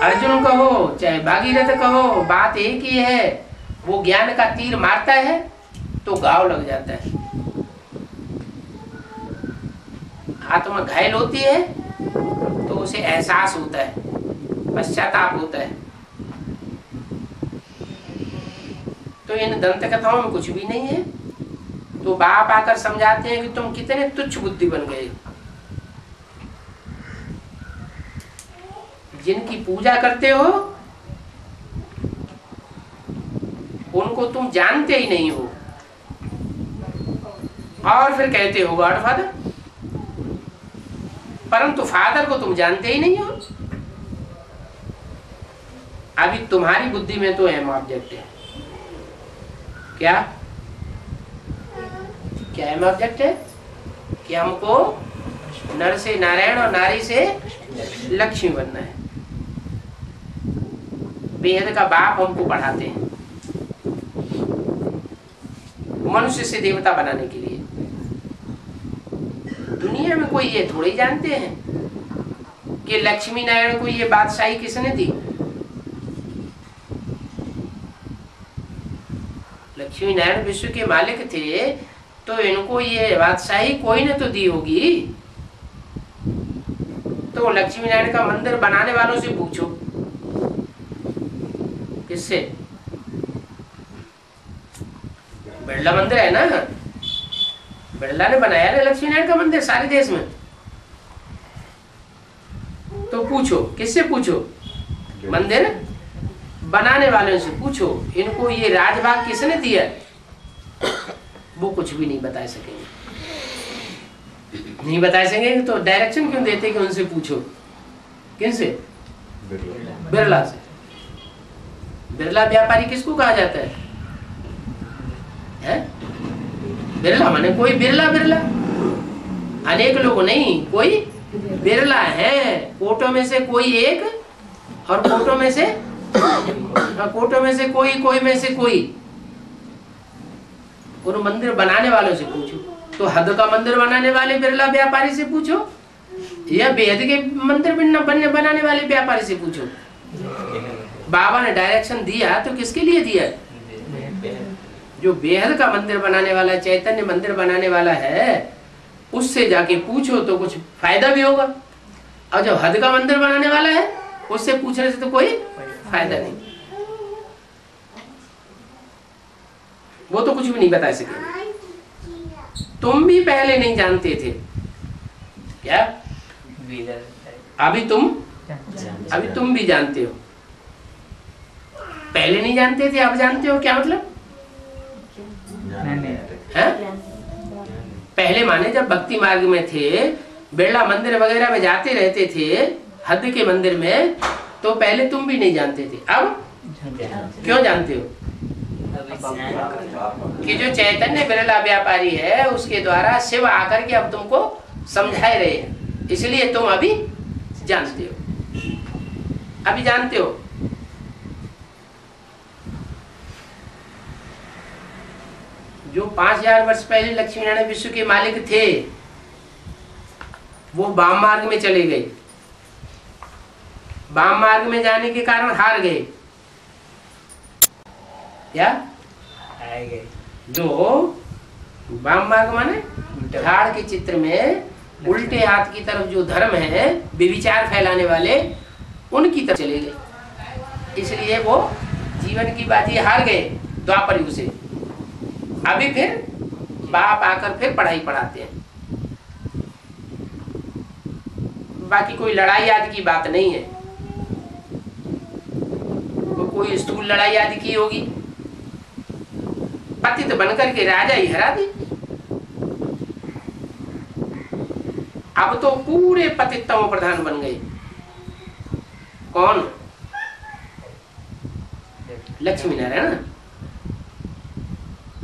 अर्जुन कहो चाहे भागीरथ कहो, बात एक ही है, वो ज्ञान का तीर मारता है तो घाव लग जाता है, आत्मा घायल होती है तो उसे एहसास होता है, पश्चाताप होता है। तो इन दंत कथाओं में कुछ भी नहीं है। तो बाप आकर समझाते हैं कि तुम कितने तुच्छ बुद्धि बन गए। जिनकी पूजा करते हो उनको तुम जानते ही नहीं हो, और फिर कहते हो गॉड फादर, परंतु फादर को तुम जानते ही नहीं हो। अभी तुम्हारी बुद्धि में तो एम ऑब्जेक्ट है। क्या क्या एम ऑब्जेक्ट है? कि हमको नर से नारायण और नारी से लक्ष्मी बनना है। बेहद का बाप हमको पढ़ाते हैं मनुष्य से देवता बनाने के लिए। दुनिया में कोई ये थोड़ी जानते हैं कि लक्ष्मी नारायण को ये बादशाही किसने दी। लक्ष्मी नारायण विश्व के मालिक थे, तो इनको ये बादशाही कोई ने तो दी होगी। तो लक्ष्मी नारायण का मंदिर बनाने वालों से पूछो। किससे? बिरला मंदिर है ना, बिरला ने बनाया ना लक्ष्मी नारायण का मंदिर सारे देश में। तो पूछो, किससे पूछो? मंदिर बनाने वालों से पूछो, इनको ये राजभाग किसने दिया। वो कुछ भी नहीं बता सकेंगे। नहीं बता सकेंगे तो डायरेक्शन क्यों देते कि उनसे पूछो। किनसे? बिरला से। बिरला व्यापारी किसको कहा जाता है? बिरला माने कोई बिरला, बिरला अनेक लोग नहीं, कोई बिरला है। कोटों में से कोई एक, और कोटों में से कोई, कोई में से कोई। उन मंदिर बनाने वालों से पूछो। तो हद का मंदिर बनाने वाले बिरला व्यापारी से पूछो, या बेहद के मंदिर बनाने वाले व्यापारी से पूछो। बाबा ने डायरेक्शन दिया तो किसके लिए दिया? जो बेहद का मंदिर बनाने वाला, चैतन्य मंदिर बनाने वाला है, उससे जाके पूछो तो कुछ फायदा भी होगा। और जो हद का मंदिर बनाने वाला है उससे पूछने से तो कोई फायदा नहीं। वो तो कुछ भी नहीं बता सके। तुम भी पहले नहीं जानते थे क्या? अभी तुम भी जानते हो। पहले नहीं जानते थे, अब जानते हो। क्या मतलब है? पहले माने जब भक्ति मार्ग में थे, बिरला मंदिर वगैरह में जाते रहते थे, हद के मंदिर में, तो पहले तुम भी नहीं जानते थे। अब क्यों जानते हो? कि जो चैतन्य बिरला व्यापारी है उसके द्वारा शिव आकर के अब तुमको समझाए रहे हैं, इसलिए तुम अभी जानते हो। अभी जानते हो। जो 5000 वर्ष पहले लक्ष्मी नारायण विश्व के मालिक थे वो वाम मार्ग में चले गए। वाम मार्ग में जाने के कारण हार गए। क्या आएंगे जो वाम मार्ग माने झाड़ के चित्र में उल्टे हाथ की तरफ जो धर्म है विचार फैलाने वाले उनकी तरफ चले गए, इसलिए वो जीवन की बाजी हार गए द्वापर युग से। अभी फिर बाप आकर फिर पढ़ाई पढ़ाते हैं। बाकी कोई लड़ाई आदि की बात नहीं है। कोई स्थूल लड़ाई आदि की होगी, पतित बनकर के राजा ही हरा दी। अब तो पूरे पतित तमो प्रधान बन गए। कौन? लक्ष्मी नारायण।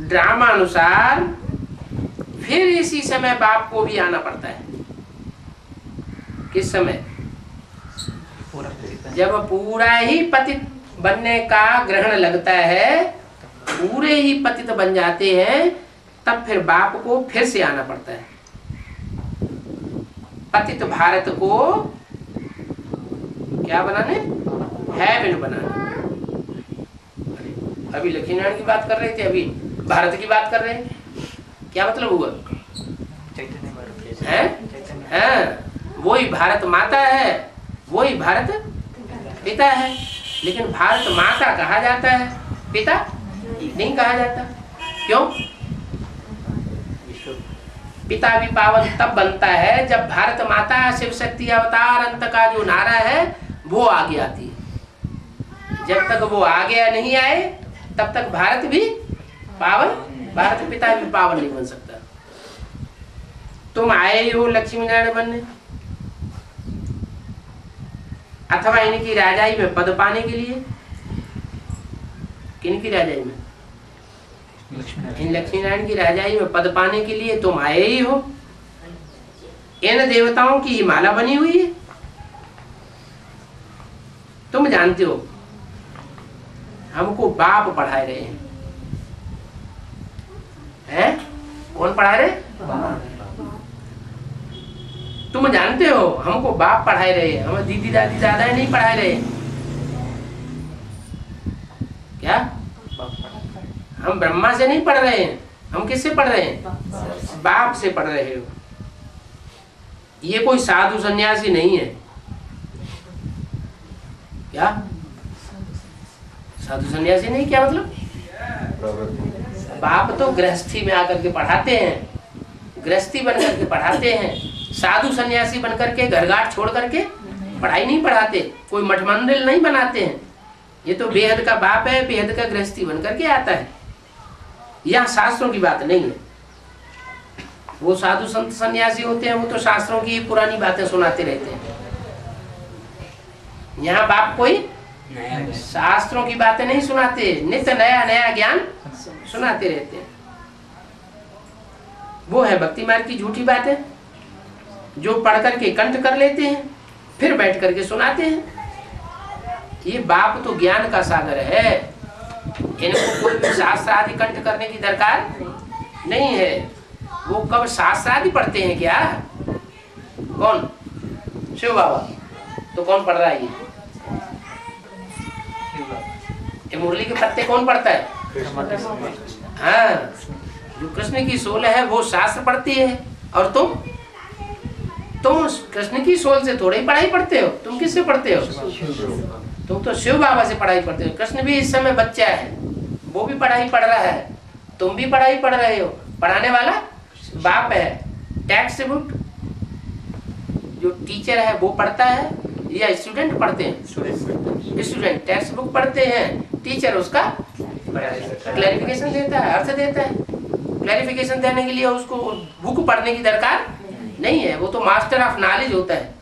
ड्रामा अनुसार फिर इसी समय बाप को भी आना पड़ता है। किस समय? जब पूरा ही पतित बनने का ग्रहण लगता है, पूरे ही पतित बन जाते हैं, तब फिर बाप को फिर से आना पड़ता है। पतित भारत को क्या बनाने? हेवन बनाने। अभी लक्ष्मी नारायण की बात कर रहे थे, अभी भारत की बात कर रहे हैं। क्या मतलब हुआ? वही भारत माता है, वही भारत पिता है, लेकिन भारत माता कहा जाता है, पिता नहीं कहा जाता। क्यों? पिता भी पावन तब बनता है जब भारत माता शिव शक्ति अवतार अंत का जो नारा है वो आगे आती है। जब तक वो आगे नहीं आए तब तक भारत भी पावन, भारत पिता भी पावन नहीं बन सकता। तुम आए हो लक्ष्मी नारायण बनने, अथवा इनकी राजाई में पद पाने के लिए। किनकी राजाई में? इन लक्ष्मी नारायण की राजाई में पद पाने के लिए तुम आए ही हो। इन देवताओं की माला बनी हुई है। तुम जानते हो हमको बाप पढ़ा रहे हैं। कौन पढ़ा रहे? तुम जानते हो हमको बाप पढ़ाए रहे हैं, हमें दीदी दादी दादा नहीं पढ़ाए रहे। क्या? हम ब्रह्मा से नहीं पढ़ रहे हैं, हम किससे पढ़ रहे हैं? बाप से पढ़ रहे हो। ये कोई साधु सन्यासी नहीं है। क्या? साधु सन्यासी नहीं, क्या मतलब? बाप तो गृहस्थी में आकर के पढ़ाते हैं, गृहस्थी बनकर के पढ़ाते हैं। साधु सन्यासी बनकर के घरघाट छोड़ करके पढ़ाई नहीं पढ़ाते, कोई मठ मंदिर नहीं बनाते हैं। ये तो बेहद का बाप है, बेहद का गृहस्थी बनकर के आता है। यहाँ शास्त्रों की बात नहीं है। वो साधु संत सन्यासी होते हैं, वो तो शास्त्रों की पुरानी बातें सुनाते रहते हैं। यहाँ बाप कोई शास्त्रों की बातें नहीं सुनाते, नित्य नया नया ज्ञान सुनाते रहते हैं। वो है भक्ति मार्ग की झूठी बातें जो पढ़ करके कंठ कर लेते हैं, फिर बैठ करके सुनाते हैं। ये बाप तो ज्ञान का सागर है, इनको कोई भी शास्त्र आदि कंठ करने की दरकार नहीं है। वो कब शास्त्र आदि पढ़ते हैं क्या? कौन? शिव बाबा। तो कौन पढ़ रहा है ये मुरली के पत्ते कौन पढ़ता है? हाँ, जो कृष्ण की सोल है वो शास्त्र पढ़ती है। और तुम कृष्ण की सोल से थोड़ी ही पढ़ाई पढ़ते हो। तुम किससे पढ़ते हो? तुम तो शिव बाबा से पढ़ाई पढ़ते हो। कृष्ण भी इस समय बच्चा है, वो भी पढ़ाई पढ़ रहा है, तुम भी पढ़ाई पढ़ रहे हो। पढ़ाने वाला बाप है। टेक्स्ट बुक जो टीचर है वो पढ़ता है या स्टूडेंट पढ़ते हैं? स्टूडेंट टेक्स्ट बुक पढ़ते हैं, टीचर उसका क्लैरिफिकेशन देता है, अर्थ देता है। क्लैरिफिकेशन देने के लिए उसको बुक पढ़ने की दरकार नहीं है, वो तो मास्टर ऑफ नॉलेज होता है।